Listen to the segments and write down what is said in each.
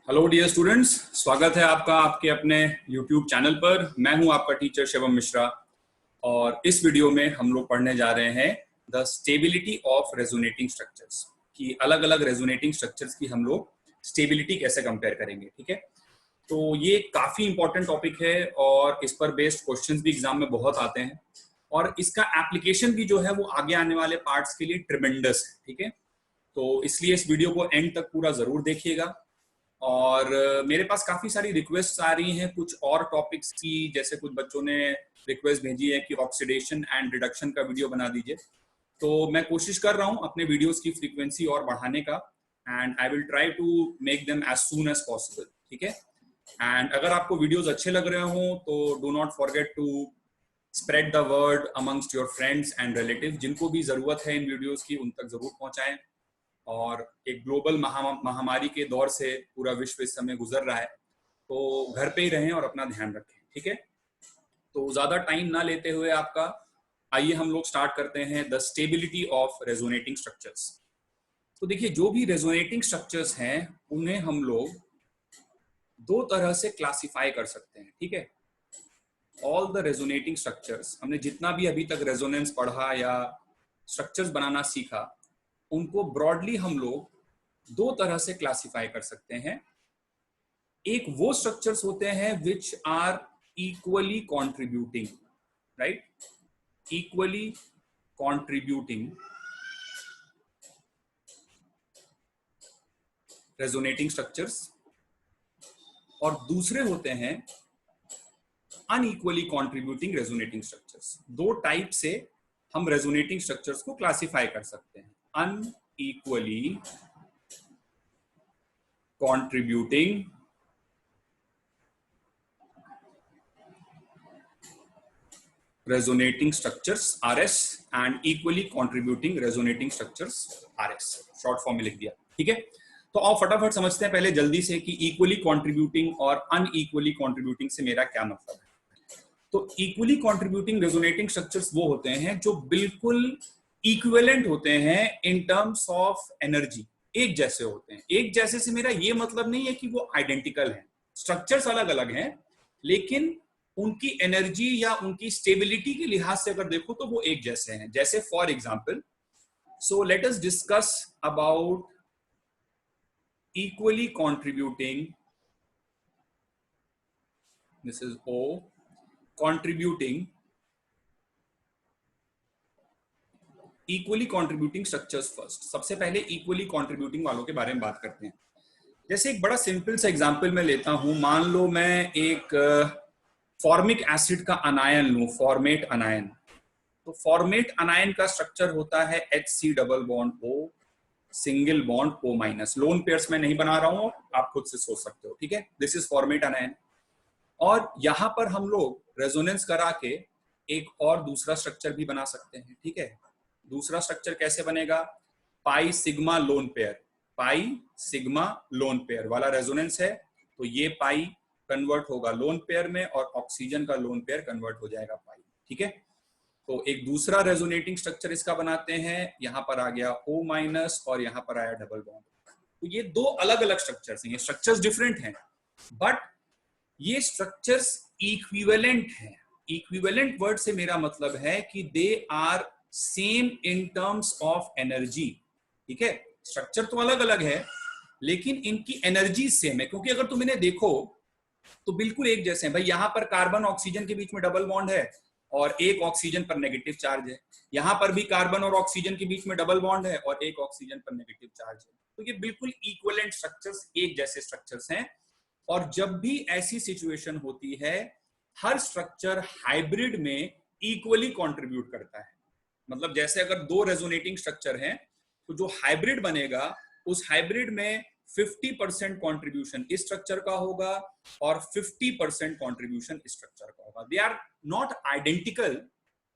Hello dear students, स्वागत है आपका आपके अपने YouTube चैनल पर। मैं हूं आपका टीचर शिवम मिश्रा और इस वीडियो में हम लोग पढ़ने जा रहे हैं the stability of resonating structures की अलग अलग रेजोनेटिंग स्ट्रक्चर्स की हम लोग स्टेबिलिटी कैसे कंपेयर करेंगे। ठीक है, तो ये काफ़ी इंपॉर्टेंट टॉपिक है और इस पर बेस्ड क्वेश्चंस भी एग्जाम में बहुत आते हैं और इसका एप्लीकेशन भी जो है वो आगे आने वाले पार्ट्स के लिए ट्रिमेंडस है। ठीक है, तो इसलिए इस वीडियो को एंड तक पूरा ज़रूर देखिएगा। और मेरे पास काफी सारी रिक्वेस्ट आ रही हैं कुछ और टॉपिक्स की, जैसे कुछ बच्चों ने रिक्वेस्ट भेजी है कि ऑक्सीडेशन एंड रिडक्शन का वीडियो बना दीजिए। तो मैं कोशिश कर रहा हूं अपने वीडियोस की फ्रीक्वेंसी और बढ़ाने का, and I will try to make them as soon as possible. ठीक है, एंड अगर आपको वीडियोस अच्छे लग रहे हो तो do not forget to spread the word amongst your friends and relative. जिनको भी जरूरत है इन वीडियोस की उन तक जरूर पहुंचाएं। और एक ग्लोबल महामारी के दौर से पूरा विश्व इस समय गुजर रहा है, तो घर पे ही रहें और अपना ध्यान रखें। ठीक है, तो ज्यादा टाइम ना लेते हुए आपका आइए हम लोग स्टार्ट करते हैं the stability of resonating structures. तो देखिए, जो भी रेजोनेटिंग स्ट्रक्चर्स हैं उन्हें हम लोग दो तरह से क्लासिफाई कर सकते हैं। ठीक है, ऑल द रेजोनेटिंग स्ट्रक्चर्स, हमने जितना भी अभी तक रेजोनेंस पढ़ा या स्ट्रक्चर्स बनाना सीखा, उनको ब्रॉडली हम लोग दो तरह से क्लासिफाई कर सकते हैं। एक वो स्ट्रक्चर्स होते हैं which are equally contributing, right, equally contributing resonating structures, और दूसरे होते हैं अनइक्वली कॉन्ट्रीब्यूटिंग रेजोनेटिंग स्ट्रक्चर्स। दो टाइप से हम रेजोनेटिंग स्ट्रक्चर्स को क्लासिफाई कर सकते हैं, unequally contributing resonating structures RS and equally contributing resonating structures RS, short form में लिख दिया। ठीक है, तो आओ फटाफट समझते हैं पहले जल्दी से कि इक्वली कॉन्ट्रीब्यूटिंग और अनइक्वली कॉन्ट्रीब्यूटिंग से मेरा क्या मतलब है। तो इक्वली कॉन्ट्रीब्यूटिंग रेजोनेटिंग स्ट्रक्चर्स वो होते हैं जो बिल्कुल इक्विवेलेंट होते हैं इन टर्म्स ऑफ एनर्जी, एक जैसे होते हैं। एक जैसे से मेरा ये मतलब नहीं है कि वो आइडेंटिकल हैं, स्ट्रक्चर्स अलग अलग हैं, लेकिन उनकी एनर्जी या उनकी स्टेबिलिटी के लिहाज से अगर देखो तो वो एक जैसे हैं। जैसे for example, so let us discuss about equally contributing, this is O, contributing equally contributing structures first. सबसे पहले इक्वली कॉन्ट्रीब्यूटिंग वालों के बारे में बात करते हैं। जैसे एक बड़ा सिंपल सा एग्जांपल मैं लेता हूं, मान लो मैं एक फॉर्मिक एसिड का अनायन लूं, फॉर्मेट अनायन। तो फॉर्मेट अनायन का स्ट्रक्चर होता है HC double bond O, single bond O minus. Lone pairs में नहीं बना रहा हूं, आप खुद से सोच सकते हो। ठीक है, दिस इज फॉर्मेट अनायन। और यहां पर हम लोग रेजोनेंस करा के एक और दूसरा स्ट्रक्चर भी बना सकते हैं। ठीक है, दूसरा स्ट्रक्चर कैसे बनेगा? पाई सिग्मा लोन पेयर, पाई सिग्मा लोन पेयर वाला रेजोनेंस है, तो ये पाई कन्वर्ट होगा लोन पेयर में और ऑक्सीजन का लोन पेयर कन्वर्ट हो जाएगा पाई। ठीक है, तो एक दूसरा रेजोनेटिंग स्ट्रक्चर इसका बनाते हैं, यहां पर आ गया O माइनस और यहां पर आया डबल बॉन्ड। तो ये दो अलग अलग स्ट्रक्चर्स हैं, ये स्ट्रक्चर्स डिफरेंट हैं बट ये स्ट्रक्चर्स इक्विवेलेंट हैं। इक्विवेलेंट वर्ड से मेरा मतलब है कि they are same in terms of energy. ठीक है, स्ट्रक्चर तो अलग अलग है लेकिन इनकी एनर्जी सेम है, क्योंकि अगर तुम इन्हें देखो तो बिल्कुल एक जैसे हैं। भाई यहां पर कार्बन ऑक्सीजन के बीच में डबल बॉन्ड है और एक ऑक्सीजन पर नेगेटिव चार्ज है, यहां पर भी कार्बन और ऑक्सीजन के बीच में डबल बॉन्ड है और एक ऑक्सीजन पर नेगेटिव चार्ज है। तो ये बिल्कुल इक्विवेलेंट स्ट्रक्चर्स, एक जैसे स्ट्रक्चर्स हैं। और जब भी ऐसी सिचुएशन होती है, हर स्ट्रक्चर हाइब्रिड में इक्वली कंट्रीब्यूट करता है। मतलब जैसे अगर दो रेजोनेटिंग स्ट्रक्चर हैं तो जो हाइब्रिड बनेगा उस हाइब्रिड में 50% कंट्रीब्यूशन इस स्ट्रक्चर का होगा और 50% कंट्रीब्यूशन इस स्ट्रक्चर का होगा। They are not identical,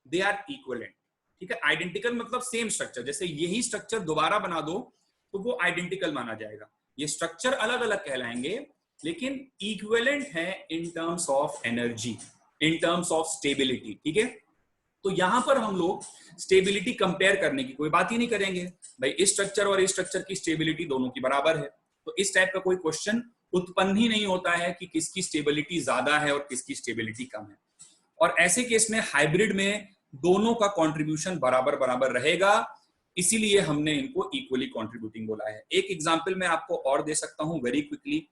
they are equivalent. ठीक है, आइडेंटिकल मतलब सेम स्ट्रक्चर, जैसे यही स्ट्रक्चर दोबारा बना दो तो वो आइडेंटिकल माना जाएगा। ये स्ट्रक्चर अलग अलग कहलाएंगे लेकिन इक्विवेलेंट है इन terms of energy, in terms of stability. ठीक है, तो यहां पर हम लोग स्टेबिलिटी कंपेयर करने की कोई बात ही नहीं करेंगे। भाई इस स्ट्रक्चर और इस स्ट्रक्चर की स्टेबिलिटी दोनों की बराबर है, तो इस टाइप का कोई क्वेश्चन उत्पन्न ही नहीं होता है कि किसकी स्टेबिलिटी ज्यादा है और किसकी स्टेबिलिटी कम है। और ऐसे केस में हाइब्रिड में दोनों का कंट्रीब्यूशन बराबर बराबर रहेगा, इसीलिए हमने इनको इक्वली कंट्रीब्यूटिंग बोला है। एक एग्जांपल मैं आपको और दे सकता हूं वेरी क्विकली।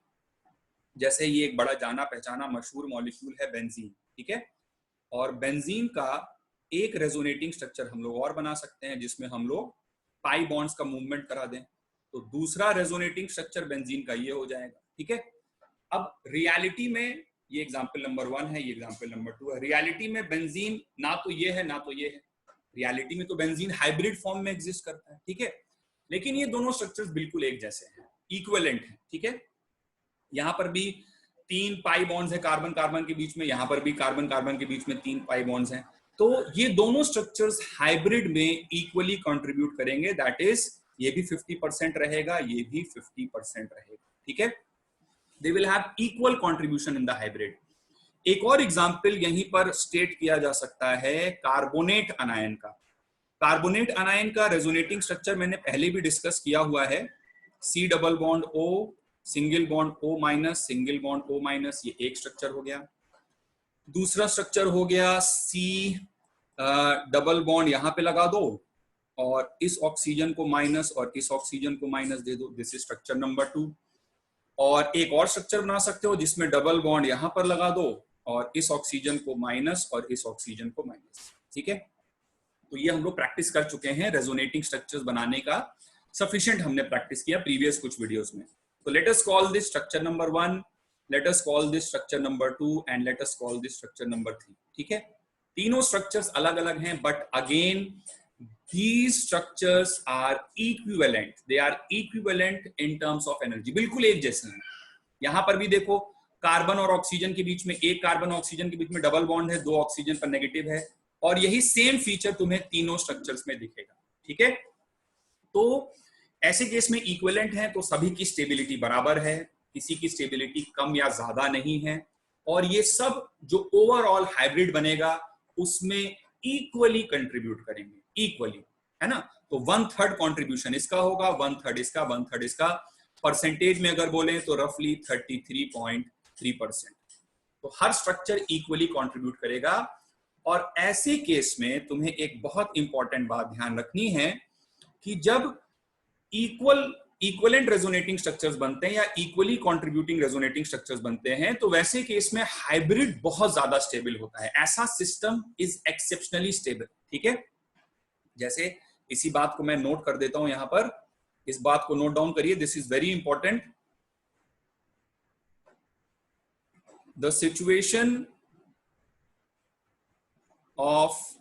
जैसे ये एक बड़ा जाना पहचाना मशहूर मॉलिक्यूल है बेंजीन, ठीक है, और बेंजीन का एक रेजोनेटिंग स्ट्रक्चर हम लोग और बना सकते हैं जिसमें हम लोग पाई बॉन्ड्स का मूवमेंट करा दें, तो दूसरा रेजोनेटिंग स्ट्रक्चर बेंजीन का ये हो जाएगा, ठीक है। अब रियलिटी में ये एग्जांपल नंबर 1 है, ये एग्जांपल नंबर 2 है। रियलिटी में बेंजीन ना तो ये है ना तो ये है, रियलिटी में तो बेंजीन हाइब्रिड फॉर्म में एग्जिस्ट करता है, ठीक है, लेकिन ये दोनों स्ट्रक्चर्स बिल्कुल एक जैसे हैं, इक्विवेलेंट हैं, ठीक है। यहाँ पर भी 3 पाई बॉन्ड्स है कार्बन कार्बन के बीच में, यहाँ पर भी कार्बन कार्बन के बीच में 3 पाई बॉन्ड्स हैं, तो ये दोनों स्ट्रक्चर्स हाइब्रिड में इक्वली कंट्रीब्यूट करेंगे, दैट इज ये भी 50% रहेगा, ये भी 50% रहेगा, ठीक है। They will have equal contribution in the hybrid. एक और एग्जांपल यहीं पर स्टेट किया जा सकता है कार्बोनेट अनायन का। कार्बोनेट अनायन का रेजोनेटिंग स्ट्रक्चर मैंने पहले भी डिस्कस किया हुआ है, C double bond O, single bond O minus, single bond O minus, ये एक स्ट्रक्चर हो गया। दूसरा स्ट्रक्चर हो गया C डबल बॉन्ड यहां पे लगा दो और इस ऑक्सीजन को माइनस और इस ऑक्सीजन को माइनस दे दो, दिस इज स्ट्रक्चर नंबर 2। और एक और स्ट्रक्चर बना सकते हो जिसमें डबल बॉन्ड यहां पर लगा दो और इस ऑक्सीजन को माइनस और इस ऑक्सीजन को माइनस, ठीक है। तो ये हम लोग प्रैक्टिस कर चुके हैं, रेजोनेटिंग स्ट्रक्चर्स बनाने का सफिशिएंट हमने प्रैक्टिस किया प्रीवियस कुछ वीडियोस में। तो let us call this structure number 1, late us call this structure number 2 and let us call this structure number 3, ठीक है। तीनों स्ट्रक्चर्स अलग अलग हैं, but again these structures are equivalent, they are equivalent in terms of energy, बिल्कुल एक जैसे हैं। यहां पर भी देखो कार्बन और ऑक्सीजन के बीच में, एक कार्बन ऑक्सीजन के बीच में डबल बॉन्ड है, 2 ऑक्सीजन पर नेगेटिव है, और यही सेम फीचर तुम्हें तीनों स्ट्रक्चर्स में दिखेगा, ठीक है। तो ऐसे केस में इक्विवेलेंट है तो सभी की स्टेबिलिटी बराबर है, किसी की स्टेबिलिटी कम या ज्यादा नहीं है, और ये सब जो ओवरऑल हाइब्रिड बनेगा उसमें इक्वली कंट्रीब्यूट करेंगे, इक्वली, है ना। तो 1/3 कंट्रीब्यूशन इसका होगा, 1/3 इसका, 1/3 इसका। परसेंटेज में अगर बोलें तो रफली 33.3%। तो हर स्ट्रक्चर इक्वली कंट्रीब्यूट करेगा। और ऐसे केस में तुम्हें एक बहुत इंपॉर्टेंट बात ध्यान रखनी है कि जब इक्वलेंट रेजोनेटिंग स्ट्रक्चर्स बनते हैं या इक्वली कंट्रीब्यूटिंग रेजोनेटिंग स्ट्रक्चर्स बनते हैं, तो वैसे केस में हाइब्रिड बहुत ज्यादा स्टेबल होता है। ऐसा सिस्टम इज एक्सेप्शनली स्टेबल, ठीक है। जैसे इसी बात को मैं नोट कर देता हूं यहां पर, इस बात को नोट डाउन करिए, this is very important. The situation of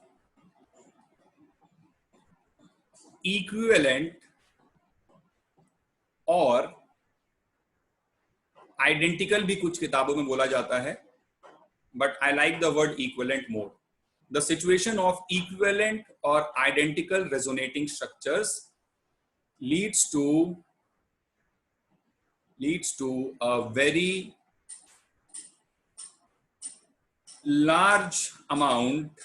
equivalent और आइडेंटिकल भी कुछ किताबों में बोला जाता है, but I like the word equivalent more. The situation of equivalent or identical resonating structures leads to a very large amount,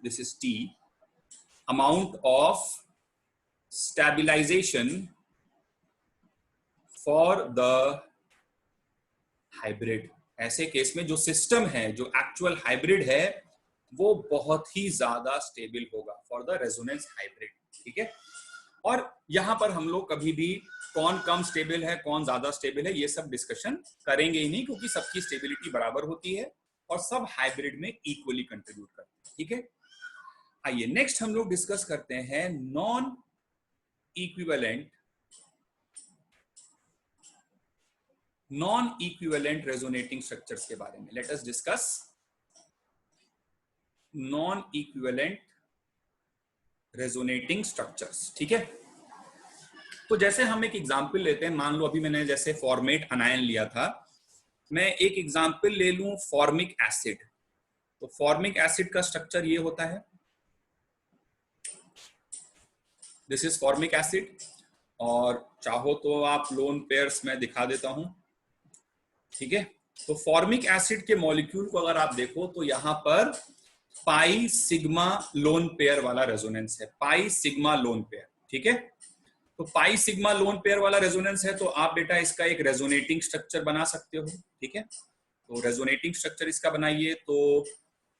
this is T, amount of stabilization for the hybrid। ऐसे case में जो system है, जो actual hybrid है, वो बहुत ही ज्यादा stable होगा फॉर द रेजोनेंस हाइब्रिड, ठीक है। और यहां पर हम लोग कभी भी कौन कम स्टेबल है, कौन ज्यादा स्टेबल है, ये सब डिस्कशन करेंगे ही नहीं, क्योंकि सबकी स्टेबिलिटी बराबर होती है और सब हाइब्रिड में इक्वली कंट्रीब्यूट करते हैं, ठीक है। आइए नेक्स्ट हम लोग डिस्कस करते हैं नॉन इक्विवेलेंट रेजोनेटिंग स्ट्रक्चर्स के बारे में। Late us discuss non equivalent resonating structures, ठीक है। तो जैसे हम एक एग्जांपल लेते हैं, मान लो अभी मैंने जैसे फॉर्मेट अनायन लिया था, मैं एक एग्जांपल ले लूं फॉर्मिक एसिड। तो फॉर्मिक एसिड का स्ट्रक्चर ये होता है, दिस इज फॉर्मिक एसिड, और चाहो तो आप लोन पेयर्स में दिखा देता हूं, ठीक है। तो फॉर्मिक एसिड के मॉलिक्यूल को अगर आप देखो तो यहां पर पाई सिग्मा लोन पेयर वाला रेजोनेंस है, पाई सिग्मा लोन पेयर, ठीक है। तो पाई सिग्मा लोन पेयर वाला रेजोनेंस है, तो आप बेटा इसका एक रेजोनेटिंग स्ट्रक्चर बना सकते हो, ठीक है। तो रेजोनेटिंग स्ट्रक्चर इसका बनाइए, तो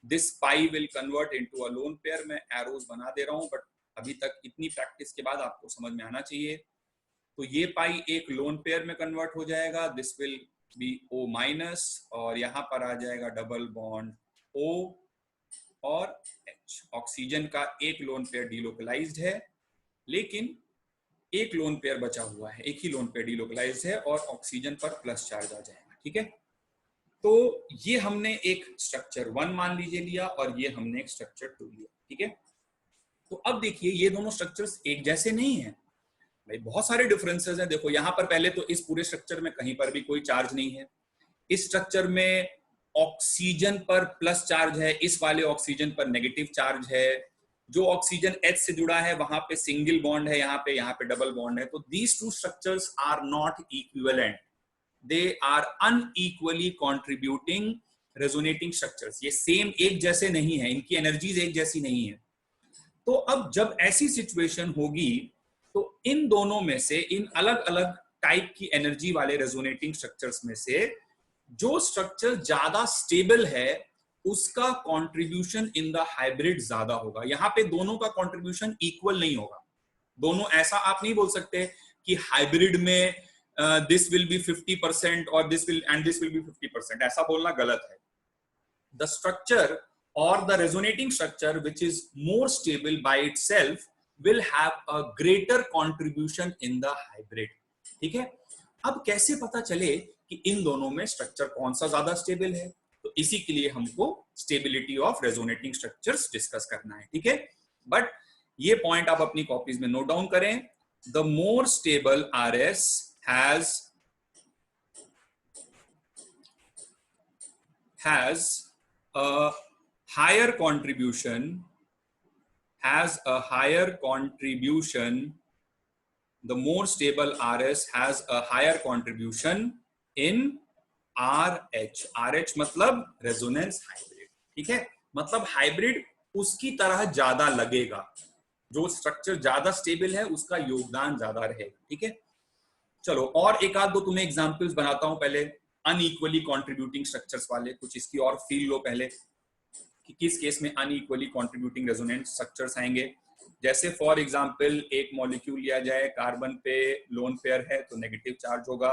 this pi will convert into a lone pair. मैं एरोज बना दे रहा हूं, बट अभी तक इतनी प्रैक्टिस के बाद आपको समझ में आना चाहिए। तो ये पाई एक लोन पेयर में कन्वर्ट हो जाएगा, this will be O minus, और यहां पर आ जाएगा डबल बॉन्ड O और H। ऑक्सीजन का एक लोन पेयर डीलोकलाइज्ड है, लेकिन एक लोन पेयर बचा हुआ है, एक ही लोन पेयर डीलोकलाइज्ड है, और ऑक्सीजन पर प्लस चार्ज आ जाएगा, ठीक है। तो ये हमने एक स्ट्रक्चर 1 मान लीजिए लिया, और ये हमने एक स्ट्रक्चर 2 लिया, ठीक है। तो अब देखिए ये दोनों स्ट्रक्चर्स एक जैसे नहीं है भाई, बहुत सारे डिफरेंसेस हैं। देखो यहाँ पर पहले तो इस पूरे स्ट्रक्चर में कहीं पर भी कोई चार्ज नहीं है। इस स्ट्रक्चर में ऑक्सीजन पर प्लस चार्ज है, इस वाले ऑक्सीजन पर नेगेटिव चार्ज है। जो ऑक्सीजन H से जुड़ा है वहां पे सिंगल बॉन्ड है, यहाँ पे डबल बॉन्ड है। तो these two structures are not equivalent, they are unequally contributing resonating structures. ये सेम एक जैसे नहीं है, इनकी एनर्जीज एक जैसी नहीं है। तो अब जब ऐसी सिचुएशन होगी तो इन दोनों में से, इन अलग अलग टाइप की एनर्जी वाले रेजोनेटिंग स्ट्रक्चर्स में से जो स्ट्रक्चर ज्यादा स्टेबल है उसका कंट्रीब्यूशन इन द हाइब्रिड ज्यादा होगा। यहां पे दोनों का कंट्रीब्यूशन इक्वल नहीं होगा। दोनों, ऐसा आप नहीं बोल सकते कि हाइब्रिड में दिस विल बी 50% और दिस विल बी 50%, ऐसा बोलना गलत है। The structure or the resonating structure which is more stable by itself will have a greater contribution in the hybrid, ठीक है। अब कैसे पता चले कि इन दोनों में स्ट्रक्चर कौन सा ज्यादा स्टेबल है? तो इसी के लिए हमको stability of resonating structures discuss करना है, ठीक है। बट ये पॉइंट आप अपनी कॉपीज में नोट डाउन करें। The more stable RS has a higher contribution, the more stable RS has a higher contribution in RH। RH मतलब रेजोनेंस हाइब्रिड, ठीक है। मतलब हाइब्रिड उसकी तरह ज्यादा लगेगा, जो स्ट्रक्चर ज्यादा स्टेबल है उसका योगदान ज्यादा रहेगा, ठीक है। चलो और एक आध दो तुम्हें एग्जांपल्स बनाता हूं पहले, अनइक्वली कंट्रीब्यूटिंग स्ट्रक्चर्स वाले। कुछ इसकी और फील लो पहले कि किस केस में अनइक्वली कंट्रीब्यूटिंग रेजोनेंट स्ट्रक्चर्स आएंगे। जैसे फॉर एग्जांपल एक मॉलिक्यूल लिया जाए, कार्बन पे लोन पेयर है तो नेगेटिव चार्ज होगा,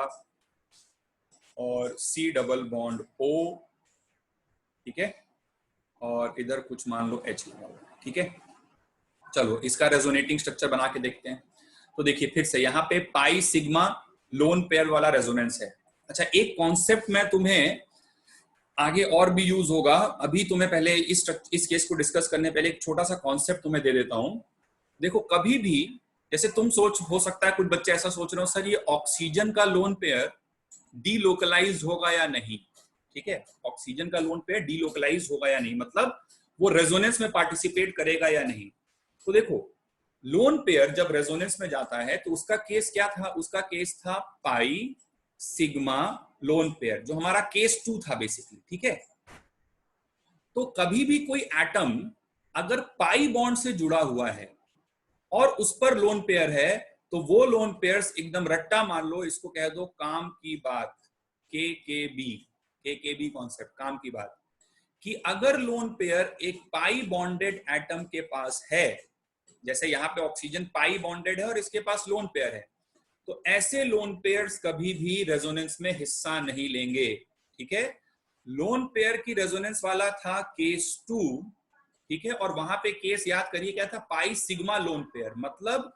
और C डबल बॉन्ड O, ठीक है, और इधर कुछ मान लो H लगा हुआ है, ठीक है। चलो इसका रेजोनेटिंग स्ट्रक्चर बना के देखते हैं। तो देखिए फिर से यहाँ पे पाई सिग्मा लोन पेयर वाला रेजोनेंस है। अच्छा, एक कॉन्सेप्ट मैं तुम्हें आगे और भी यूज होगा, अभी तुम्हें पहले इस केस को डिस्कस करने पहले एक छोटा सा कॉन्सेप्ट तुम्हें दे देता हूं। देखो कभी भी जैसे तुम हो सकता है कुछ बच्चे ऐसा सोच रहे हो, सर ये ऑक्सीजन का लोन पेयर डीलोकलाइज्ड होगा या नहीं, ठीक है। ऑक्सीजन का लोन पेयर डीलोकलाइज्ड होगा या नहीं, मतलब वो रेजोनेंस में पार्टिसिपेट करेगा या नहीं। तो देखो लोन पेयर जब रेजोनेंस में जाता है तो उसका केस क्या था? उसका केस था पाई सिग्मा लोन पेयर, जो हमारा केस 2 था बेसिकली, ठीक है। तो कभी भी कोई एटम अगर पाई बॉन्ड से जुड़ा हुआ है और उस पर लोन पेयर है, तो वो लोन पेयर्स एकदम रट्टा मार लो, इसको कह दो काम की बात, केकेबी कॉन्सेप्ट, काम की बात, कि अगर लोन पेयर एक पाई बॉन्डेड एटम के पास है, जैसे यहाँ पे ऑक्सीजन पाई बॉन्डेड है और इसके पास लोन पेयर है, तो ऐसे लोन पेयर्स कभी भी रेजोनेंस में हिस्सा नहीं लेंगे, ठीक है। लोन पेयर की रेजोनेंस वाला था केस 2, ठीक है, और वहां पे केस याद करिए क्या था? पाई सिग्मा लोन पेयर, मतलब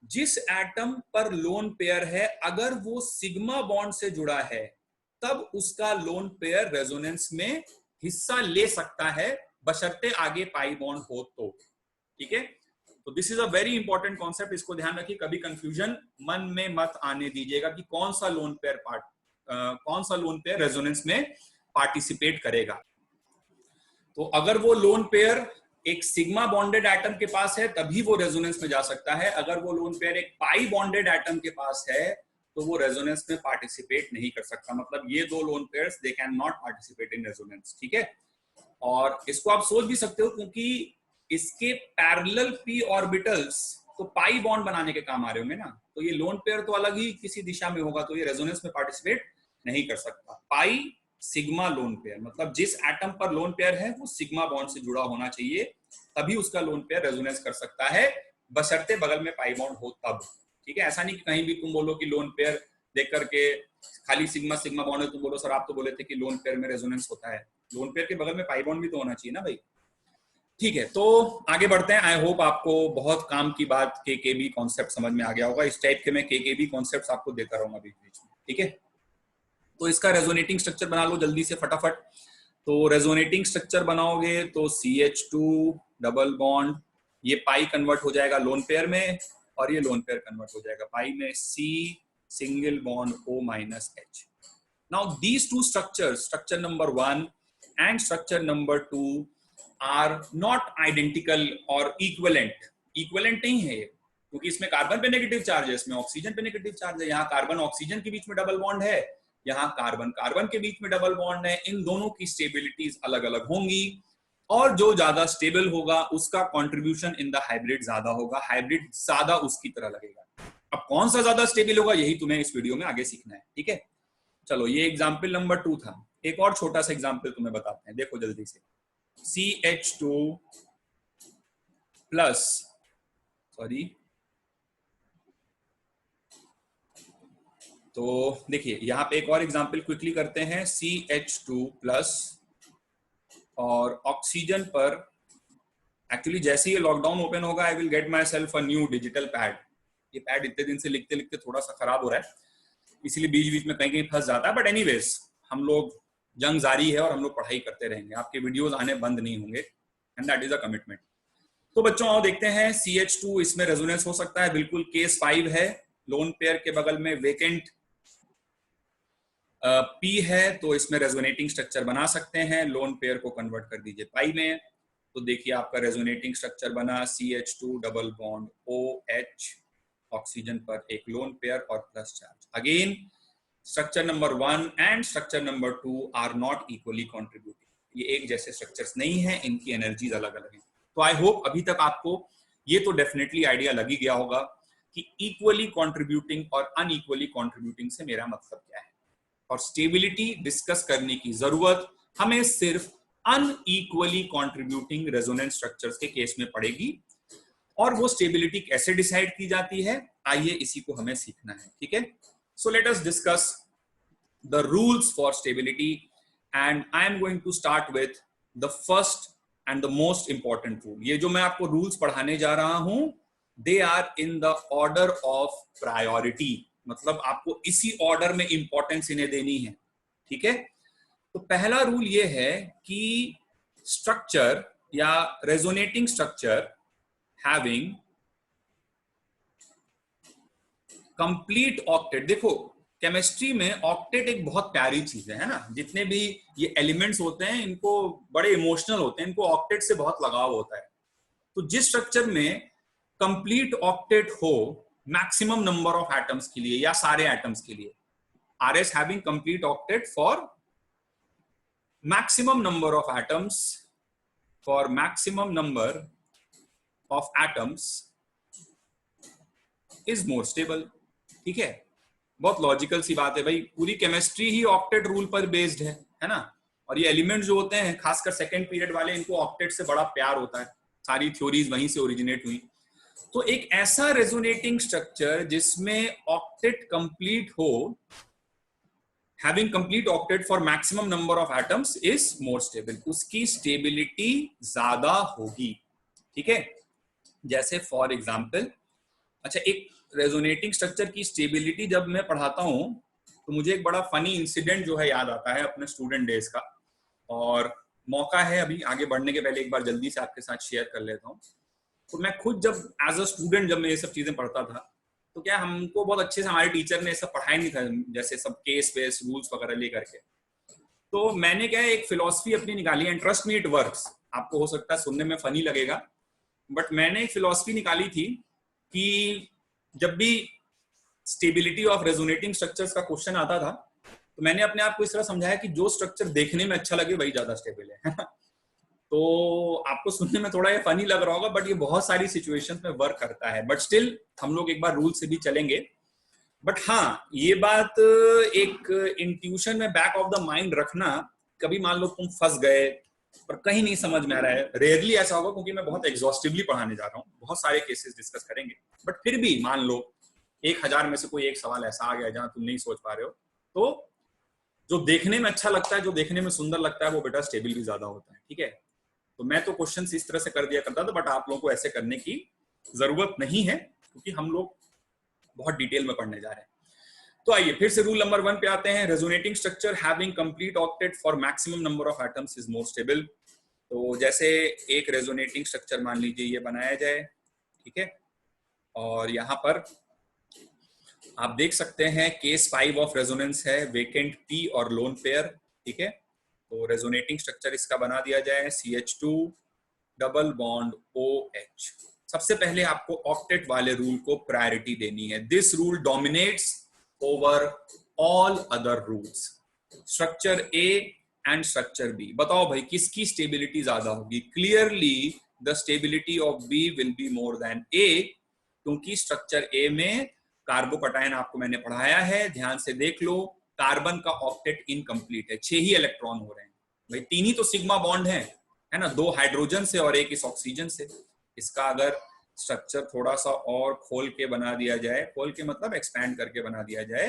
जिस एटम पर लोन पेयर है अगर वो सिग्मा बॉन्ड से जुड़ा है तब उसका लोन पेयर रेजोनेंस में हिस्सा ले सकता है, बशर्ते आगे पाई बॉन्ड हो तो, ठीक है। तो this is a very important concept, इसको ध्यान रखिए, कभी कंफ्यूजन मन में मत आने दीजिएगा कि कौन सा लोन पेयर रेजोनेंस में पार्टिसिपेट करेगा। तो अगर वो लोन पेयर एक सिग्मा बॉन्डेड एटम के पास है तभी वो रेजोनेंस में जा सकता है, अगर वो लोन पेयर एक पाई बॉन्डेड एटम के पास है तो वो रेजोनेंस में पार्टिसिपेट नहीं कर सकता। मतलब ये दो lone pairs they can not participate in resonance, ठीक है। और इसको आप सोच भी सकते हो क्योंकि इसके पैरेलल p ऑर्बिटल्स तो पाई बॉन्ड बनाने के काम आ रहे होंगे ना। तो ये लोन पेयर तो अलग ही किसी दिशा में होगा, तो ये रेजोनेंस में पार्टिसिपेट नहीं कर सकता। पाई सिग्मा लोन पेयर, मतलब जिस एटम पर लोन पेयर है वो सिग्मा बॉन्ड से जुड़ा होना चाहिए, तभी उसका लोन पेयर रेजोनेंस कर सकता है, बशर्ते बगल में पाई बॉन्ड हो तब। ठीक है, ऐसा नहीं कि कहीं भी तुम बोलो कि लोन पेयर देख करके खाली सिग्मा सिग्मा बॉन्ड है, तुम बोलो सर आप तो बोले थे कि लोन पेयर में रेजोनेंस होता है, लोन पेयर के बगल में पाई बॉन्ड भी तो होना चाहिए ना भाई। ठीक है, तो आगे बढ़ते हैं। आई होप आपको बहुत काम की बात केकेबी कॉन्सेप्ट समझ में आ गया होगा। इस टाइप के मैं केकेबी कॉन्सेप्ट्स आपको देता रहूंगा बीच बीच में। ठीक है, तो इसका रेजोनेटिंग स्ट्रक्चर बना लो जल्दी से फटाफट। तो रेजोनेटिंग स्ट्रक्चर बनाओगे तो CH2 डबल बॉन्ड, ये पाई कन्वर्ट हो जाएगा लोन पेयर में, और ये लोन पेयर कन्वर्ट हो जाएगा पाई में, C single bond O minus H। Now these two structures, structure number 1 and structure number 2 are not identical और इक्विवेलेंट। इक्विवेलेंट नहीं है ये, क्योंकि इसमें कार्बन पे नेगेटिव चार्ज है, इसमें ऑक्सीजन पे नेगेटिव चार्ज है। यहाँ कार्बन ऑक्सीजन के बीच में डबल बॉन्ड है, यहाँ कार्बन कार्बन के बीच में डबल बॉन्ड है। इन दोनों की स्टेबिलिटीज अलग अलग होंगी, और जो ज्यादा स्टेबल होगा उसका कंट्रीब्यूशन इन द हाइब्रिड ज्यादा होगा, हाइब्रिड ज्यादा उसकी तरह लगेगा। अब कौन सा ज्यादा स्टेबल होगा यही तुम्हें इस वीडियो में आगे सीखना है। ठीक है, चलो ये एग्जाम्पल नंबर 2 था। एक और छोटा सा एग्जाम्पल तुम्हें बताते हैं, देखो जल्दी से। CH2 प्लस, सॉरी, तो देखिए यहाँ पे एक और एग्जाम्पल क्विकली करते हैं। CH2 प्लस और ऑक्सीजन पर, एक्चुअली जैसे ही लॉकडाउन ओपन होगा I will get my self a new digital pad. ये पैड इतने दिन से लिखते लिखते थोड़ा सा खराब हो रहा है, इसीलिए बीच बीच में कहीं कहीं फंस जाता है। बट एनीवेज, हम लोग जंग जारी है और हम लोग पढ़ाई करते रहेंगे, आपके वीडियोस आने बंद नहीं होंगे, and that is a commitment. तो बच्चों आओ देखते हैं। CH2 इसमें रेजोनेंस हो सकता है, बिल्कुल केस 5 है। लोन पेयर के बगल में वेकेंट P है, तो इसमें रेजोनेटिंग स्ट्रक्चर बना सकते हैं। लोन पेयर को कन्वर्ट कर दीजिए पाई में, तो देखिए आपका रेजोनेटिंग स्ट्रक्चर बना CH2 double bond OH, oxygen पर एक लोन पेयर और plus charge. Again structure number 1 and structure number 2 are not equally contributing. ये एक जैसे स्ट्रक्चर्स नहीं है, इनकी एनर्जीज अलग अलग हैं। तो आई होप अभी तक आपको ये तो डेफिनेटली आइडिया लग ही गया होगा कि इक्वली कॉन्ट्रीब्यूटिंग और अनइक्वली कॉन्ट्रीब्यूटिंग से मेरा मतलब क्या है, और स्टेबिलिटी डिस्कस करने की जरूरत हमें सिर्फ अनइक्वली कॉन्ट्रीब्यूटिंग रेजोनेंस स्ट्रक्चर्स के केस में पड़ेगी। और वो स्टेबिलिटी कैसे डिसाइड की जाती है, आइए इसी को हमें सीखना है। ठीक है, so let us discuss the rules for stability, and I am going to start with the first and the most important rule. ये जो मैं आपको रूल्स पढ़ाने जा रहा हूं, they are in the order of priority, मतलब आपको इसी ऑर्डर में इंपॉर्टेंस इन्हें देनी है। ठीक है, तो पहला रूल ये है कि स्ट्रक्चर या resonating structure having complete octet. देखो केमिस्ट्री में ऑक्टेट एक बहुत प्यारी चीज है ना, जितने भी ये एलिमेंट्स होते हैं इनको बड़े इमोशनल होते हैं, इनको ऑक्टेट से बहुत लगाव होता है। तो जिस स्ट्रक्चर में कंप्लीट ऑक्टेट हो मैक्सिमम नंबर ऑफ एटम्स के लिए या सारे एटम्स के लिए, RS having complete octet for maximum number of atoms, for maximum number of atoms is more stable। ठीक है, बहुत लॉजिकल सी बात है भाई, पूरी केमिस्ट्री ही ऑक्टेट रूल पर बेस्ड है ना। और ये एलिमेंट्स जो होते हैं खासकर सेकेंड पीरियड वाले, इनको ऑक्टेट से बड़ा प्यार होता है, सारी थ्योरीज वहीं से ओरिजिनेट हुई। तो एक ऐसा रेजोनेटिंग स्ट्रक्चर जिसमें ऑक्टेट कंप्लीट हो, having complete octet for maximum number of atoms is more stable, उसकी स्टेबिलिटी ज्यादा होगी। ठीक है, जैसे फॉर एग्जांपल, अच्छा एक रेजोनेटिंग स्ट्रक्चर की स्टेबिलिटी जब मैं पढ़ाता हूं तो मुझे एक बड़ा फनी इंसिडेंट जो है याद आता है अपने स्टूडेंट डेज का, और मौका है अभी आगे बढ़ने के पहले एक बार जल्दी से आपके साथ शेयर कर लेता हूं। तो मैं खुद जब एज अ स्टूडेंट जब मैं ये सब चीजें पढ़ता था, तो क्या हमको बहुत अच्छे से हमारे टीचर ने सब पढ़ाया नहीं था, जैसे सब केस बेस रूल्स वगैरह ले करके। तो मैंने क्या है एक फिलॉसफी अपनी निकाली, and trust me it works. आपको हो सकता है सुनने में फनी लगेगा, बट मैंने एक फिलॉसफी निकाली थी कि जब भी स्टेबिलिटी ऑफ रेजोनेटिंग स्ट्रक्चर्स का क्वेश्चन आता था, तो मैंने अपने आप को इस तरह समझाया कि जो स्ट्रक्चर देखने में अच्छा लगे वही ज्यादा स्टेबल है। तो आपको सुनने में थोड़ा ये फनी लग रहा होगा, बट ये बहुत सारी सिचुएशंस में वर्क करता है। बट स्टिल हम लोग एक बार रूल से भी चलेंगे। बट हाँ, ये बात एक इंट्यूशन में बैक ऑफ द माइंड रखना, कभी मान लो तुम फंस गए पर कहीं नहीं समझ में आ रहा है, रेयरली ऐसा होगा क्योंकि मैं बहुत एग्जॉस्टिवली पढ़ाने जा रहा हूँ, बहुत सारे केसेस डिस्कस करेंगे। बट फिर भी मान लो 1000 में से कोई एक सवाल ऐसा आ गया जहां तुम नहीं सोच पा रहे हो, तो जो देखने में अच्छा लगता है, जो देखने में सुंदर लगता है, वो बेटा स्टेबल भी ज्यादा होता है। ठीक है, तो मैं तो क्वेश्चन इस तरह से कर दिया करता था, बट आप लोगों को ऐसे करने की जरूरत नहीं है क्योंकि हम लोग बहुत डिटेल में पढ़ने जा रहे हैं। तो आइए फिर से रूल नंबर 1 पे आते हैं। Resonating structure having complete octet for maximum number of atoms is more stable. तो जैसे एक रेजोनेटिंग स्ट्रक्चर मान लीजिए ये बनाया जाए, ठीक है, और यहाँ पर आप देख सकते हैं केस 5 ऑफ रेजोनेंस है, वेकेंट पी और लोन पेयर। ठीक है, तो रेजोनेटिंग स्ट्रक्चर इसका बना दिया जाए CH2 डबल बॉन्ड OH। सबसे पहले आपको ऑक्टेट वाले रूल को प्रायोरिटी देनी है। This rule dominates over all other rules, structure A and structure B. बताओ भाई किसकी स्टेबिलिटी ज्यादा होगी? Clearly the stability of B will be more than A, क्योंकि स्ट्रक्चर ए में कार्बोकटायन आपको मैंने पढ़ाया है, ध्यान से देख लो, कार्बन का ऑक्टेट इनकम्प्लीट है, 6 ही इलेक्ट्रॉन हो रहे हैं भाई, 3 ही तो सिग्मा बॉन्ड है ना, 2 हाइड्रोजन से और 1 इस ऑक्सीजन से। इसका अगर स्ट्रक्चर थोड़ा सा और खोल के बना दिया जाए, खोल के मतलब एक्सपैंड करके बना दिया जाए,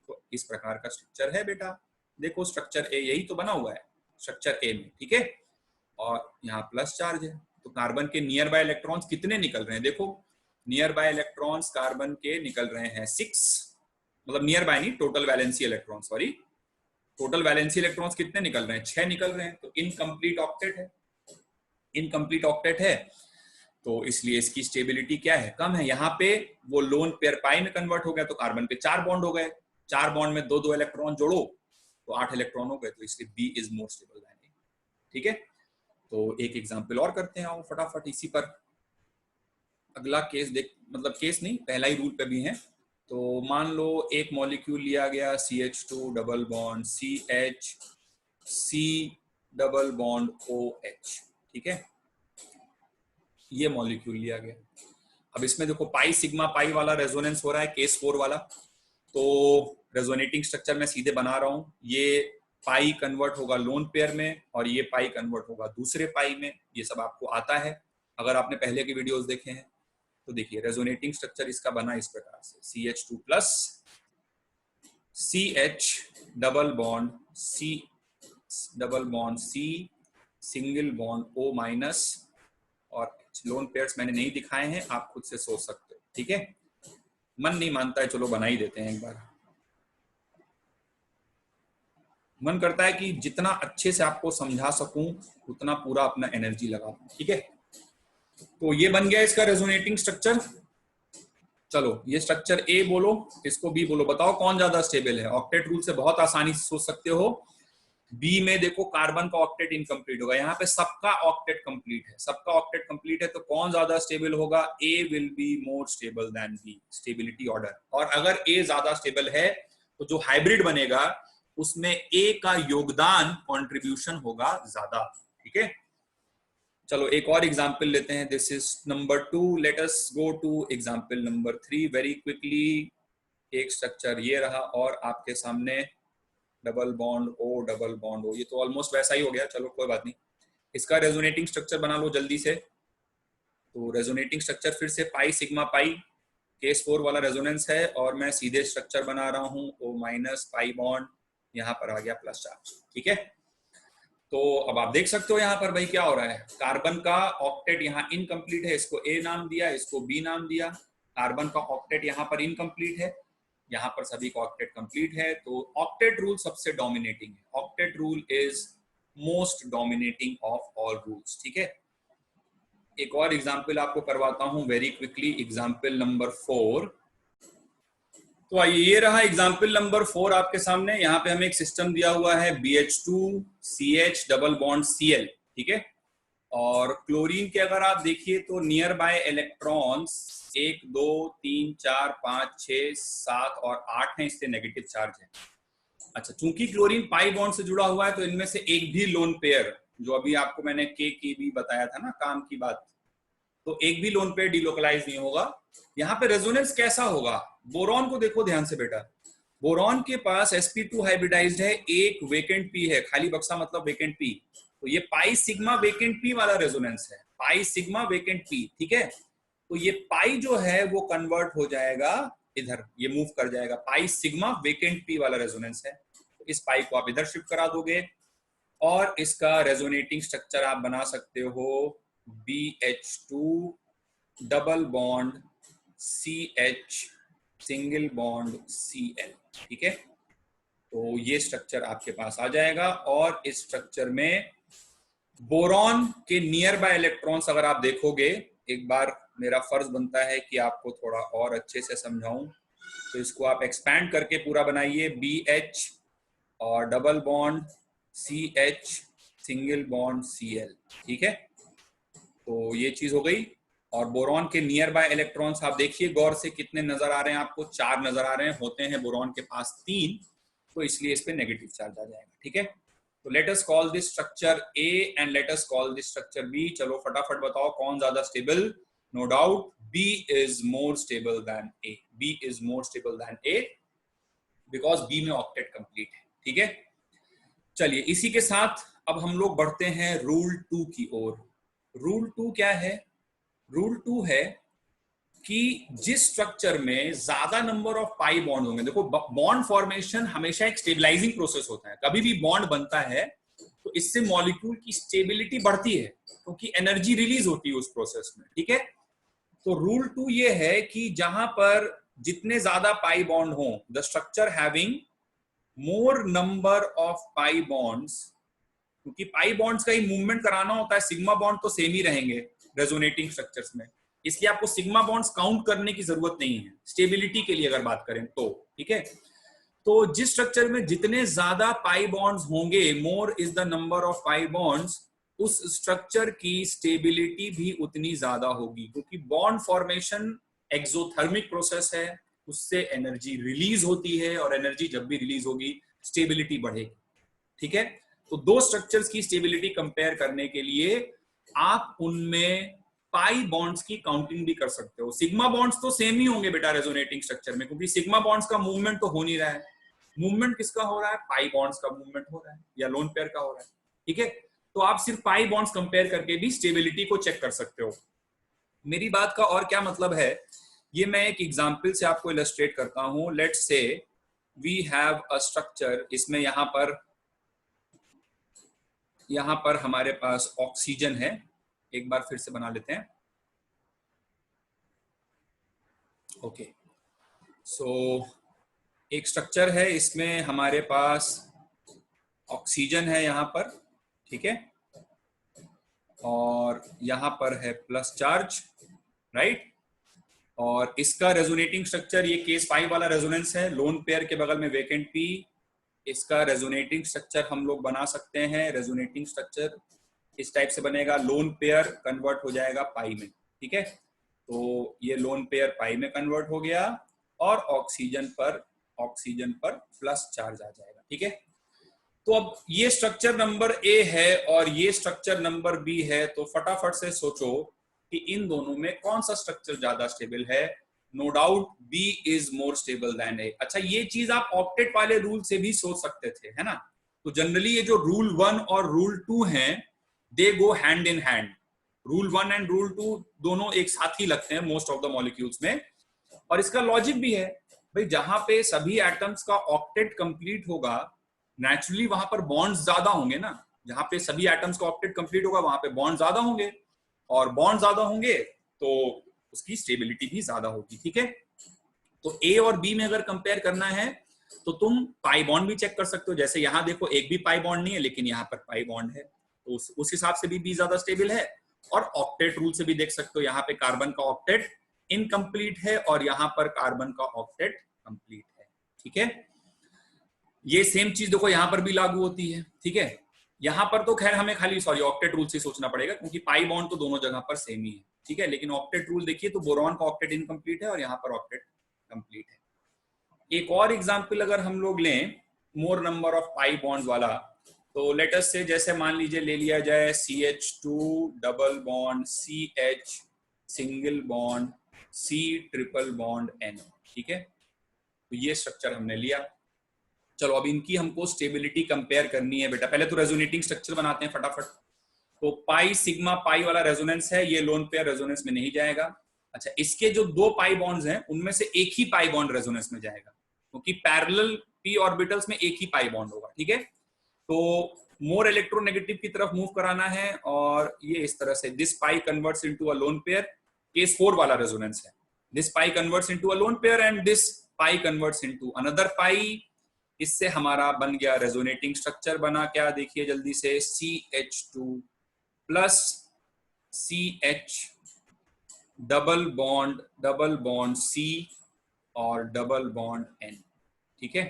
तो इस प्रकार का स्ट्रक्चर है बेटा। देखो स्ट्रक्चर ए यही तो बना हुआ है स्ट्रक्चर ए में, ठीक है, और यहाँ प्लस चार्ज है, तो कार्बन के नियर बाय इलेक्ट्रॉन्स कितने निकल रहे हैं? देखो नियर बाय इलेक्ट्रॉन्स कार्बन के निकल रहे हैं 6, मतलब नियर बाय नहीं, total valency electron, sorry, total valency electrons कितने निकल रहे हैं? 6 निकल रहे हैं, तो इनकम्प्लीट ऑक्टेट है, इनकम्प्लीट ऑक्टेट है, तो इसलिए इसकी स्टेबिलिटी क्या है? कम है। यहाँ पे वो लोन पेयर पाई में कन्वर्ट हो गया, तो कार्बन पे 4 बॉन्ड हो गए, 4 बॉन्ड में 2-2 इलेक्ट्रॉन जोड़ो तो 8 इलेक्ट्रॉन हो गए, तो इसलिए B is more stable than A. ठीक है, तो एक एग्जांपल और करते हैं आओ फटाफट इसी पर। अगला केस देख, मतलब केस नहीं, पहला ही रूल पे भी है। तो मान लो एक मॉलिक्यूल लिया गया CH2 double bond CH C double bond OH। ठीक है, ये मॉलिक्यूल लिया गया। अब इसमें देखो पाई सिग्मा पाई वाला रेजोनेंस हो रहा है, केस 4 वाला, तो रेजोनेटिंग स्ट्रक्चर मैं सीधे बना रहा हूं, ये पाई कन्वर्ट होगा लोन पेयर में और ये पाई कन्वर्ट होगा दूसरे पाई में। ये सब आपको आता है, अगर आपने पहले के वीडियोस देखे हैं तो देखिए रेजोनेटिंग स्ट्रक्चर इसका बना इस प्रकार से, CH2 plus CH double bond C double bond C single bond O minus, और लोन पेयर्स मैंने नहीं दिखाए हैं, आप खुद से सोच सकते हो। ठीक है, मन नहीं मानता है, चलो बना ही देते हैं एक बार। मन करता है कि जितना अच्छे से आपको समझा सकूं उतना पूरा अपना एनर्जी लगा दूं। ठीक है, तो ये बन गया इसका रेजोनेटिंग स्ट्रक्चर। चलो ये स्ट्रक्चर ए बोलो, इसको बी बोलो, बताओ कौन ज्यादा स्टेबल है? ऑक्टेट रूल से बहुत आसानी से सोच सकते हो। बी में देखो कार्बन का ऑक्टेट इनकम्प्लीट होगा, यहाँ पे सबका ऑक्टेट कंप्लीट है, सबका ऑक्टेट कंप्लीट है, तो कौन ज्यादा स्टेबल होगा? A will be more stable than B, stability order. और अगर ए ज्यादा स्टेबल है तो जो हाइब्रिड बनेगा उसमें ए का योगदान कंट्रीब्यूशन होगा ज्यादा। ठीक है, चलो एक और एग्जांपल लेते हैं, this is number 2, let us go two example number 3 very quickly. एक स्ट्रक्चर ये रहा और आपके सामने double bond O double bond O, ये तो ऑलमोस्ट वैसा ही हो गया, चलो कोई बात नहीं। इसका रेजोनेटिंग स्ट्रक्चर बना लो जल्दी से। तो रेजोनेटिंग स्ट्रक्चर फिर से पाई सिग्मा पाई, केस 4 वाला रेजोनेंस है, और मैं सीधे स्ट्रक्चर बना रहा हूँ O माइनस पाई बॉन्ड, यहाँ पर आ गया प्लस चार्ज। ठीक है, तो अब आप देख सकते हो यहाँ पर भाई क्या हो रहा है, कार्बन का ऑक्टेट यहाँ इनकम्प्लीट है, इसको A नाम दिया, इसको B नाम दिया। कार्बन का ऑक्टेट यहाँ पर इनकम्प्लीट है, यहाँ पर सभी का ऑक्टेट कंप्लीट है, तो ऑक्टेट रूल सबसे डोमिनेटिंग है। Octet rule is most dominating of all rules. ठीक है, एक और एग्जांपल आपको करवाता हूं वेरी क्विकली, एग्जांपल नंबर 4। तो आइए ये रहा एग्जांपल नंबर 4 आपके सामने। यहाँ पे हमें एक सिस्टम दिया हुआ है BH2 CH double bond Cl। ठीक है, और क्लोरीन के अगर आप देखिए तो नियर बाय इलेक्ट्रॉन्स 1 2 3 4 5 6 7 और 8 हैं, इससे नेगेटिव चार्ज है। अच्छा, चूंकि क्लोरीन पाई बॉन्ड से जुड़ा हुआ है तो इनमें से एक भी लोन पेयर जो अभी आपको मैंने के की भी बताया था ना, काम की बात, तो एक भी लोन पेयर डिलोकलाइज नहीं होगा। यहाँ पे रेजोनेंस कैसा होगा, बोरॉन को देखो ध्यान से बेटा, बोरॉन के पास sp2 हाइब्रिडाइज्ड है, एक वेकेंट पी है, खाली बक्सा मतलब वेकेंट पी, तो ये पाई सिग्मा वेकेंट पी वाला रेजोनेंस है, पाई सिग्मा वेकेंट पी, ठीक है। तो ये पाई जो है वो कन्वर्ट हो जाएगा इधर, ये मूव कर जाएगा, पाई सिग्मा वेकेंट पी वाला रेजोनेंस है, तो इस पाई को आप इधर शिफ्ट करा दोगे और इसका रेजोनेटिंग स्ट्रक्चर आप बना सकते हो BH2 double bond CH single bond Cl, ठीक है। तो ये स्ट्रक्चर आपके पास आ जाएगा और इस स्ट्रक्चर में बोरॉन के नियर बाय इलेक्ट्रॉन्स अगर आप देखोगे, एक बार मेरा फर्ज बनता है कि आपको थोड़ा और अच्छे से समझाऊं, तो इसको आप एक्सपैंड करके पूरा बनाइए, BH और double bond CH single bond Cl, ठीक है। तो ये चीज हो गई। और बोरॉन के नियर बाय इलेक्ट्रॉन्स आप देखिए गौर से, कितने नजर आ रहे हैं आपको, 4 नजर आ रहे हैं, होते हैं बोरॉन के पास 3, तो इसलिए इस पे नेगेटिव चार्ज आ जाएगा, ठीक है। तो let us call this structure A and let us call this structure B। चलो फटाफट बताओ कौन ज्यादा stable. No doubt B is more stable than A, B is more stable than A because B में ऑक्टेट कंप्लीट है, ठीक है। चलिए इसी के साथ अब हम लोग बढ़ते हैं रूल 2 की ओर। रूल 2 क्या है? रूल 2 है कि जिस स्ट्रक्चर में ज्यादा नंबर ऑफ पाई बॉन्ड होंगे, देखो बॉन्ड फॉर्मेशन हमेशा एक स्टेबलाइजिंग प्रोसेस होता है, कभी भी बॉन्ड बनता है तो इससे मॉलिक्यूल की स्टेबिलिटी बढ़ती है क्योंकि एनर्जी रिलीज होती है उस प्रोसेस में, ठीक है। तो रूल 2 ये है कि जहां पर जितने ज्यादा पाई बॉन्ड हो, the structure having more number of pi bonds, क्योंकि पाई बॉन्ड्स का ही मूवमेंट कराना होता है, सिग्मा बॉन्ड तो सेम ही रहेंगे रेजोनेटिंग स्ट्रक्चर्स में, इसलिए आपको सिग्मा बॉन्ड्स काउंट करने की जरूरत नहीं है स्टेबिलिटी के लिए अगर बात करें तो, ठीक है। तो जिस स्ट्रक्चर में जितने ज्यादा पाई बॉन्ड्स होंगे, more is the number of pi bonds, उस स्ट्रक्चर की स्टेबिलिटी भी उतनी ज्यादा होगी, क्योंकि बॉन्ड फॉर्मेशन एक्सोथर्मिक प्रोसेस है, उससे एनर्जी रिलीज होती है और एनर्जी जब भी रिलीज होगी स्टेबिलिटी बढ़ेगी, ठीक है। तो दो स्ट्रक्चर्स की स्टेबिलिटी कंपेयर करने के लिए आप उनमें पाई बॉन्ड्स की काउंटिंग भी कर सकते हो। सिग्मा बॉन्ड्स तो सेम ही होंगे बेटा रेजोनेटिंग स्ट्रक्चर में, क्योंकि सिग्मा बॉन्ड्स का मूवमेंट तो हो नहीं रहा है, मूवमेंट किसका हो रहा है? पाई बॉन्ड्स का मूवमेंट हो रहा है या लोन पेयर का हो रहा है, ठीक है। तो आप सिर्फ पाई बॉन्ड्स कंपेयर करके भी स्टेबिलिटी को चेक कर सकते हो। मेरी बात का और क्या मतलब है, ये मैं एक एग्जांपल से आपको इलस्ट्रेट करता हूं। Let's say we have a structure, इसमें यहां पर हमारे पास ऑक्सीजन है, एक बार फिर से बना लेते हैं। ओके, सो एक स्ट्रक्चर है, इसमें हमारे पास ऑक्सीजन है यहां पर, ठीक है, और यहां पर है प्लस चार्ज, राइट। और इसका रेजोनेटिंग स्ट्रक्चर ये केस 5 वाला रेजोनेंस है, लोन पेयर के बगल में वेकेंट पी। इसका रेजोनेटिंग स्ट्रक्चर हम लोग बना सकते हैं, रेजोनेटिंग स्ट्रक्चर इस टाइप से बनेगा, लोन पेयर कन्वर्ट हो जाएगा पाई में, ठीक है। तो ये लोन पेयर पाई में कन्वर्ट हो गया और ऑक्सीजन पर प्लस चार्ज आ जाएगा, ठीक है। तो अब ये स्ट्रक्चर नंबर ए है और ये स्ट्रक्चर नंबर बी है, तो फटाफट से सोचो कि इन दोनों में कौन सा स्ट्रक्चर ज्यादा स्टेबल है। No doubt B is more stable than A. अच्छा, ये चीज आप ऑक्टेट वाले रूल से भी सोच सकते थे, है ना। तो जनरली ये जो रूल 1 और रूल 2 हैं, they go hand in hand. Rule 1 and rule 2 दोनों एक साथ ही लगते हैं मोस्ट ऑफ द मॉलिक्यूल्स में, और इसका लॉजिक भी है भाई, जहां पे सभी एटम्स का ऑक्टेट कंप्लीट होगा, नेचुरली वहां पर बॉन्ड्स ज्यादा होंगे ना, जहां पे सभी एटम्स का ऑक्टेट कंप्लीट होगा वहां पे बॉन्ड ज्यादा होंगे, और बॉन्ड ज्यादा होंगे तो उसकी स्टेबिलिटी भी ज्यादा होगी, ठीक है। तो ए और बी में अगर कंपेयर करना है तो तुम पाई बॉन्ड भी चेक कर सकते हो, जैसे यहां देखो एक भी पाई बॉन्ड नहीं है लेकिन यहाँ पर पाई बॉन्ड है, तो उस हिसाब से भी बी ज्यादा स्टेबल है। और ऑक्टेट रूल से भी देख सकते हो, यहाँ पे कार्बन का ऑक्टेट इनकम्प्लीट है और यहाँ पर कार्बन का ऑक्टेट कंप्लीट है, ठीक है। ये सेम चीज देखो यहाँ पर भी लागू होती है, ठीक है। यहाँ पर तो खैर हमें खाली ऑक्टेट रूल से सोचना पड़ेगा, क्योंकि पाई बॉन्ड तो दोनों जगह पर सेम ही है, ठीक है। लेकिन ऑक्टेट रूल देखिए तो बोरॉन का ऑक्टेट इनकम्प्लीट है और यहाँ पर ऑक्टेट कंप्लीट है। एक और एग्जाम्पल अगर हम लोग लें मोर नंबर ऑफ पाई बॉन्ड वाला, तो लेट अस से जैसे मान लीजिए ले लिया जाए CH2 double bond CH single bond C triple bond N, ठीक है। तो ये स्ट्रक्चर हमने लिया। चलो अब इनकी हमको स्टेबिलिटी कंपेयर करनी है बेटा। पहले तो रेजोनेटिंग स्ट्रक्चर बनाते हैं फटाफट। तो पाई सिग्मा पाई वाला रेजोनेंस है, ये लोन पेयर रेजोनेंस में नहीं जाएगा। अच्छा, इसके जो दो पाई बॉन्ड्स हैं उनमें से एक ही पाई बॉन्ड रेजोनेंस में जाएगा, क्योंकि पैरेलल p ऑर्बिटल्स में एक ही पाई बॉन्ड होगा, ठीक है। तो मोर इलेक्ट्रोनेगेटिव की तरफ मूव कराना है, और ये इस तरह से this pi converts into a lone pair, case 4 वाला रेजोनेंस है। This pi converts into a lone pair and this pi converts into another pi. इससे हमारा बन गया रेजोनेटिंग स्ट्रक्चर। बना क्या देखिए जल्दी से, CH2 plus CH double bond C और डबल बॉन्ड N, ठीक है।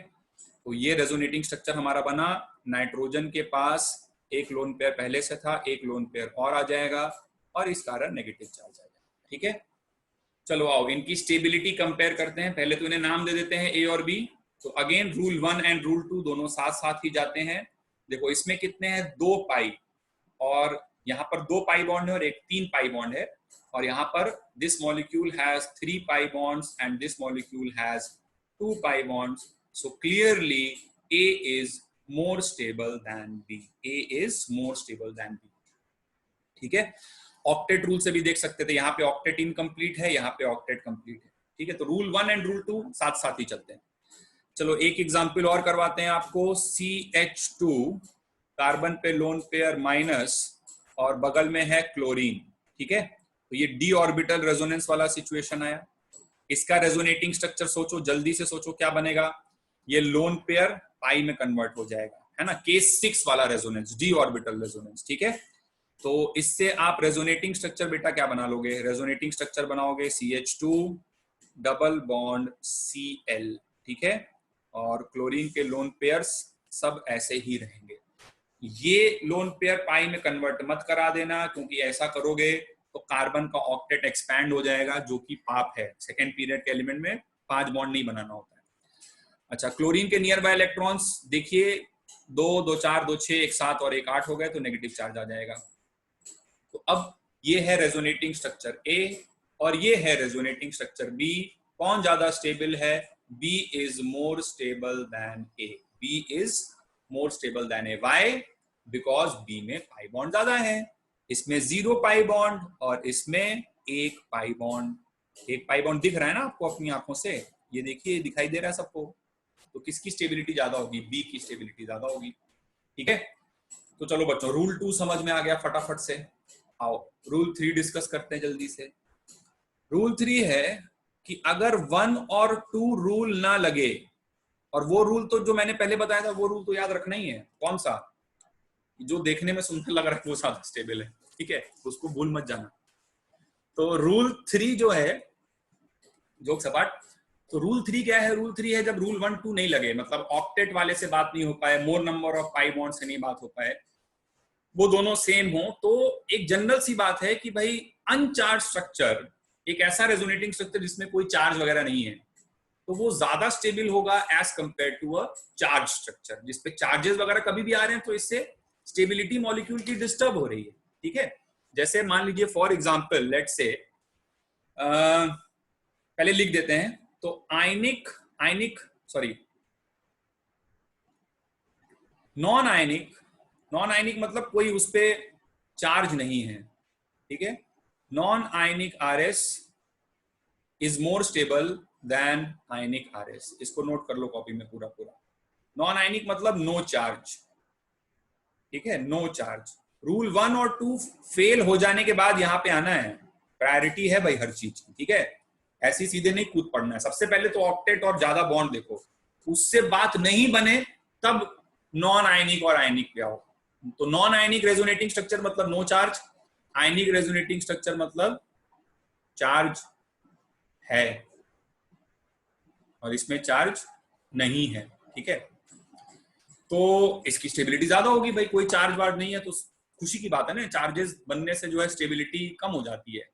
तो ये रेजोनेटिंग स्ट्रक्चर हमारा बना। नाइट्रोजन के पास एक लोन पेयर पहले से था, एक लोन पेयर और आ जाएगा, और इस कारण नेगेटिव चार्ज आ जाएगा, ठीक है। चलो आओ इनकी स्टेबिलिटी कंपेयर करते हैं। पहले तो इन्हें नाम दे देते हैं A और B। तो अगेन रूल 1 एंड रूल 2 दोनों साथ साथ ही जाते हैं। देखो इसमें कितने हैं, 2 पाई, और यहाँ पर 2 पाई बॉन्ड है और एक 3 पाई बॉन्ड है, और यहाँ पर this molecule has 3 pi bonds and this molecule has 2 pi bonds. So clearly A is more stable then B, A is more stable then B, ठीक है। ऑक्टेट रूल से भी देख सकते थे, यहाँ पे ऑक्टेट इनकम्प्लीट है, यहाँ पे ऑक्टेट कंप्लीट है, ठीक है। तो रूल 1 एंड रूल 2 साथ साथ ही चलते हैं। चलो एक एग्जांपल और करवाते हैं आपको। CH2 कार्बन पे लोन पेयर माइनस और बगल में है क्लोरीन, ठीक है। तो ये d ऑर्बिटल रेजोनेंस वाला सिचुएशन आया। इसका रेजोनेटिंग स्ट्रक्चर सोचो, जल्दी से सोचो क्या बनेगा। ये लोन पेयर पाई में कन्वर्ट हो जाएगा, है ना, केस 6 वाला रेजोनेंस, d ऑर्बिटल रेजोनेंस, ठीक है। तो इससे आप रेजोनेटिंग स्ट्रक्चर बेटा क्या बना लोगे, रेजोनेटिंग स्ट्रक्चर बनाओगे CH2 डबल बॉन्ड Cl, ठीक है। और क्लोरीन के लोन पेयर्स सब ऐसे ही रहेंगे। ये लोन पेयर पाई में कन्वर्ट मत करा देना, क्योंकि ऐसा करोगे तो कार्बन का ऑक्टेट एक्सपैंड हो जाएगा, जो कि पाप है। सेकेंड पीरियड के एलिमेंट में 5 बॉन्ड नहीं बनाना होता है। अच्छा, क्लोरीन के नियर बाय इलेक्ट्रॉन्स देखिए, 2 2 4 2 6 1 7 और 1 8 हो गए, तो नेगेटिव चार्ज आ जाएगा। तो अब ये है रेजोनेटिंग स्ट्रक्चर A और ये है रेजोनेटिंग स्ट्रक्चर B। कौन ज्यादा स्टेबल है, B is more stable than A, B is more stable than A। Why? Because B में पाई बॉन्ड ज्यादा है, इसमें 0 पाई बॉन्ड और इसमें 1 पाई बॉन्ड। 1 पाई बॉन्ड दिख रहा है ना आपको अपनी आंखों से, ये देखिए दिखाई दे रहा है सबको। तो किसकी स्टेबिलिटी ज्यादा होगी, B की स्टेबिलिटी ज्यादा होगी, ठीक है। तो चलो बच्चों रूल 2 समझ में आ गया फटाफट से। आओ रूल 3 डिस्कस करते हैं जल्दी से। रूल 3 है कि अगर 1 और 2 रूल ना लगे, और वो रूल तो जो मैंने पहले बताया था वो रूल तो याद रखना ही है। कौन सा, जो देखने में सुंदर लग रहा है वो ज्यादा स्टेबल है, ठीक है, उसको भूल मत जाना। तो रूल 3 जो है, जोक सपाट, तो रूल 3 क्या है, रूल 3 है जब रूल 1 2 नहीं लगे, मतलब ऑक्टेट वाले से बात नहीं हो पाए, मोर नंबर ऑफ पाई बॉन्ड से नहीं बात हो पाए, वो दोनों सेम हो, तो एक जनरल सी बात है कि भाई अनचार्ज स्ट्रक्चर, एक ऐसा रेजोनेटिंग स्ट्रक्चर जिसमें कोई चार्ज वगैरह नहीं है, तो वो ज्यादा स्टेबल होगा as compare to a charge structure जिसपे चार्जेस वगैरह कभी भी आ रहे हैं, तो इससे स्टेबिलिटी मॉलिक्यूल की डिस्टर्ब हो रही है, ठीक है। जैसे मान लीजिए फॉर एग्जांपल लेट से पहले लिख देते हैं, तो नॉन आयनिक मतलब कोई उस पे चार्ज नहीं है, ठीक है। Non ionic RS is more stable than ionic RS। इसको नोट कर लो कॉपी में पूरा पूरा। नॉन आयनिक मतलब नो चार्ज, ठीक है, नो चार्ज। रूल 1 और 2 फेल हो जाने के बाद यहां पे आना है, प्रायोरिटी है भाई हर चीज की, ठीक है। ऐसी सीधे नहीं कूद पड़ना है। सबसे पहले तो ऑक्टेट और ज्यादा बॉन्ड देखो, उससे बात नहीं बने तब नॉन आयनिक और आयनिक पे आओ। तो नॉन आयनिक रेजोनेटिंग स्ट्रक्चर मतलब नो चार्ज, आयनिक रेजोनेटिंग स्ट्रक्चर मतलब चार्ज है और इसमें चार्ज नहीं है, ठीक है। तो इसकी स्टेबिलिटी ज्यादा होगी भाई, कोई चार्ज वार्ज नहीं है तो खुशी की बात है ना, चार्जेस बनने से जो है स्टेबिलिटी कम हो जाती है।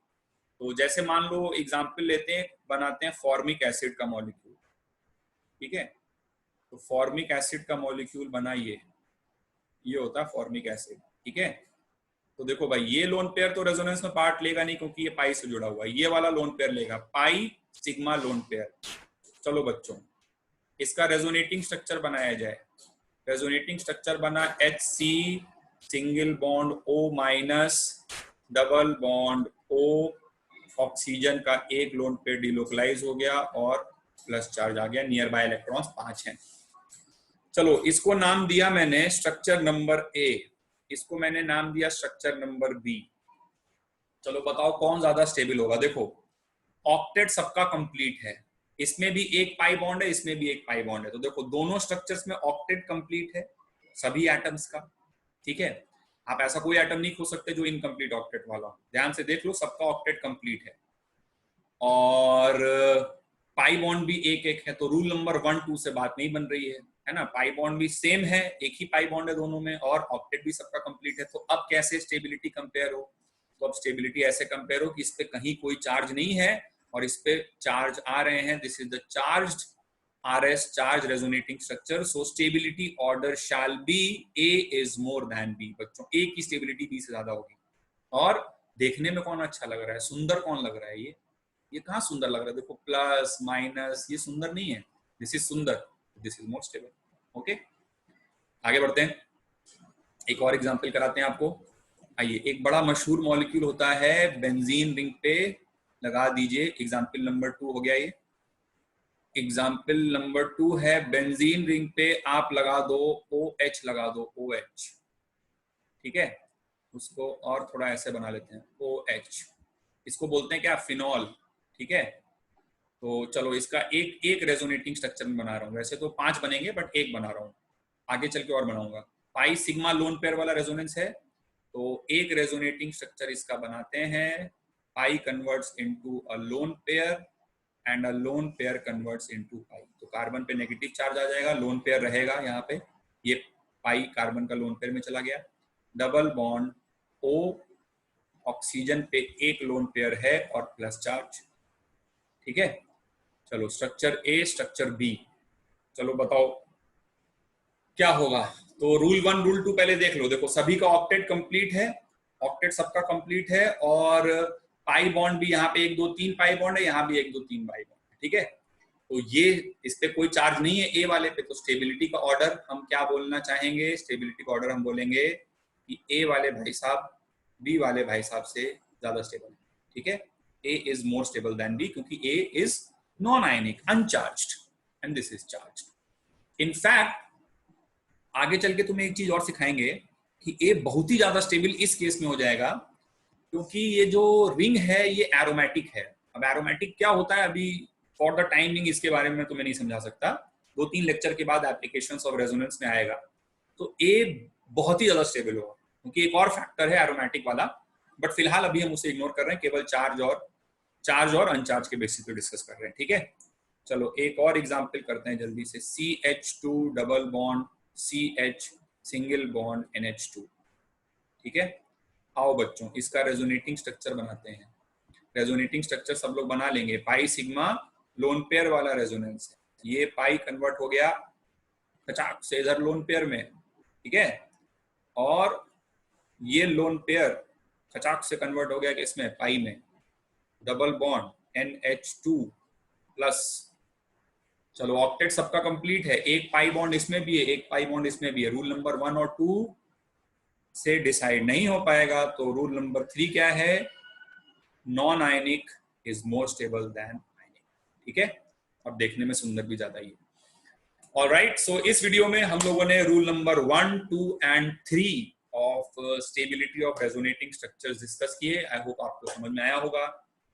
तो जैसे मान लो एग्जांपल लेते हैं, बनाते हैं फॉर्मिक एसिड का मॉलिक्यूल, ठीक है। तो फॉर्मिक एसिड का मॉलिक्यूल बनाइए, ये होता है फॉर्मिक एसिड, ठीक है। तो देखो भाई ये लोन पेयर तो रेजोनेंस में पार्ट लेगा नहीं क्योंकि ये पाई से जुड़ा हुआ है, ये वाला लोन पेयर लेगा, पाई सिग्मा लोन पेयर। चलो बच्चों इसका रेजोनेटिंग स्ट्रक्चर बनाया जाए। रेजोनेटिंग स्ट्रक्चर बना HC single bond O- double bond O, oxygen का एक लोन पेयर डिलोकलाइज हो गया और प्लस चार्ज आ गया, नियर बाय इलेक्ट्रॉन्स 5 हैं। चलो इसको नाम दिया मैंने स्ट्रक्चर नंबर A, इसको मैंने नाम दिया स्ट्रक्चर नंबर B। चलो बताओ कौन ज्यादा स्टेबल होगा। देखो ऑक्टेट सबका कंप्लीट है, इसमें भी एक पाई बॉन्ड है, इसमें भी एक पाई बॉन्ड है, तो देखो दोनों स्ट्रक्चर्स में ऑक्टेट कंप्लीट है सभी एटम्स का, ठीक है। आप ऐसा कोई एटम नहीं खोज सकते जो इनकम्प्लीट ऑक्टेट वाला हो, ध्यान से देख लो सबका ऑक्टेट कंप्लीट है। और पाई बॉन्ड भी एक एक है, तो रूल नंबर 1, 2 से बात नहीं बन रही है ना। पाई बॉन्ड भी सेम है, एक ही पाई बॉन्ड है दोनों में, और ऑक्टेट भी सबका कंप्लीट है। तो अब कैसे स्टेबिलिटी कंपेयर हो, तो अब स्टेबिलिटी ऐसे कंपेयर हो कि इस पे कहीं कोई चार्ज नहीं है और इस पे चार्ज आ रहे हैं। This is the charged RS charge resonating structure, so stability order shall be A is more than B। बच्चों A की स्टेबिलिटी B से ज्यादा होगी। और देखने में कौन अच्छा लग रहा है, सुंदर कौन लग रहा है, ये कहाँ सुंदर लग रहा है, देखो प्लस माइनस, ये सुंदर नहीं है, दिस इज सुंदर, this is more stable. Okay आगे बढ़ते हैं, एक और एग्जांपल कराते हैं आपको। आइए, एक बड़ा मशहूर मॉलिक्यूल होता है बेंजीन रिंग पे, लगा दीजिए एग्जांपल नंबर 2 हो गया। ये एग्जाम्पल नंबर 2 है बेंजीन रिंग पे आप लगा दो OH, लगा दो OH, ठीक है। उसको और थोड़ा ऐसे बना लेते हैं OH, इसको बोलते हैं क्या, फिनॉल, ठीक है। तो चलो इसका एक एक रेजोनेटिंग स्ट्रक्चर में बना रहा हूँ, वैसे तो 5 बनेंगे बट एक बना रहा हूँ, आगे चल के और बनाऊंगा। पाई सिग्मा लोन पेयर वाला रेजोनेंस है, तो एक रेजोनेटिंग स्ट्रक्चर इसका बनाते हैं। Pi converts into a lone pair and a lone pair converts into pi. तो कार्बन पे नेगेटिव चार्ज आ जाएगा, लोन पेयर रहेगा यहाँ पे, ये पाई कार्बन का लोन पेयर में चला गया। डबल बॉन्ड O, ऑक्सीजन पे एक लोन पेयर है और प्लस चार्ज, ठीक है। चलो स्ट्रक्चर A स्ट्रक्चर B, चलो बताओ क्या होगा। तो रूल 1 रूल 2 पहले देख लो। देखो सभी का ऑक्टेट कंप्लीट है, ऑक्टेट सबका कंप्लीट है, और पाई बॉन्ड भी यहाँ पे 1 2 3 पाई बॉन्ड है, यहाँ भी 1 2 3 पाई बॉन्ड है, ठीक है। तो ये इस पे कोई चार्ज नहीं है A वाले पे, तो स्टेबिलिटी का ऑर्डर हम क्या बोलना चाहेंगे, स्टेबिलिटी का ऑर्डर हम बोलेंगे कि A वाले भाई साहब B वाले भाई साहब से ज्यादा स्टेबल है, ठीक है। A is more stable then B, क्योंकि A is non ionic uncharged and this is charged. In fact आगे चल के तुम्हें एक चीज और सिखाएंगे कि A बहुत ही ज्यादा स्टेबल इस केस में हो जाएगा क्योंकि ये जो रिंग है ये एरोमेटिक है। अब एरोमेटिक क्या होता है अभी फॉर द टाइमिंग इसके बारे में तुम्हें नहीं समझा सकता, 2-3 लेक्चर के बाद एप्लीकेशंस ऑफ रेजोनेंस में आएगा। तो A बहुत ही ज्यादा स्टेबल होगा क्योंकि एक और फैक्टर है एरोमेटिक वाला, बट फिलहाल अभी हम उसे इग्नोर कर रहे हैं, केवल चार्ज और अनचार्ज के बेसिस पे डिस्कस कर रहे हैं, ठीक है। चलो एक और एग्जांपल करते हैं जल्दी से, CH2 double bond CH single bond NH2, ठीक है। आओ बच्चों इसका रेजोनेटिंग स्ट्रक्चर बनाते हैं। रेजोनेटिंग स्ट्रक्चर सब लोग बना लेंगे। पाई सिग्मा लोन पेयर वाला रेजोनेंस है, ये पाई कन्वर्ट हो गया कचाक से इधर लोन पेयर में, ठीक है। और ये लोन पेयर कचाक से कन्वर्ट हो गया कि इसमें पाई में, डबल बॉन्ड NH2 प्लस। चलो ऑक्टेट सबका कंप्लीट है, एक पाई बॉन्ड इसमें भी है, एक पाई बॉन्ड इसमें भी है। रूल नंबर 1 और 2 से डिसाइड नहीं हो पाएगा, तो रूल नंबर 3 क्या है, non ionic is more stable than ionic, ठीक है। अब देखने में सुंदर भी ज्यादा ही है। ऑलराइट, सो इस वीडियो में हम लोगों ने rule number 1, 2 and 3 of stability of resonating structures discuss किए। आई होप आपको समझ में आया होगा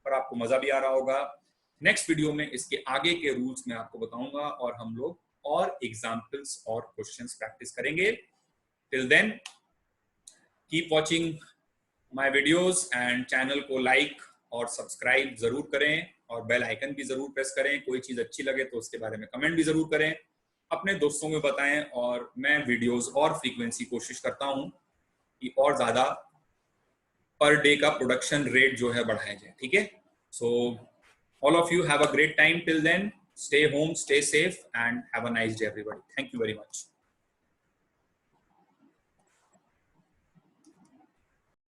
और आपको मजा भी आ रहा होगा। नेक्स्ट वीडियो में इसके आगे के रूल्स मैं आपको बताऊंगा और हम लोग और एग्जाम्पल्स और क्वेश्चंस प्रैक्टिस करेंगे। Till then keep watching my videos and channel को लाइक और सब्सक्राइब जरूर करें और बेल आइकन भी जरूर प्रेस करें। कोई चीज अच्छी लगे तो उसके बारे में कमेंट भी जरूर करें, अपने दोस्तों में बताएं, और मैं वीडियोस और फ्रीक्वेंसी कोशिश करता हूं कि और ज्यादा पर डे का प्रोडक्शन रेट जो है बढ़ाया जाए, ठीक है। सो all of you have a great time till then. Stay home, stay safe, and have a nice day everybody. Thank you very much.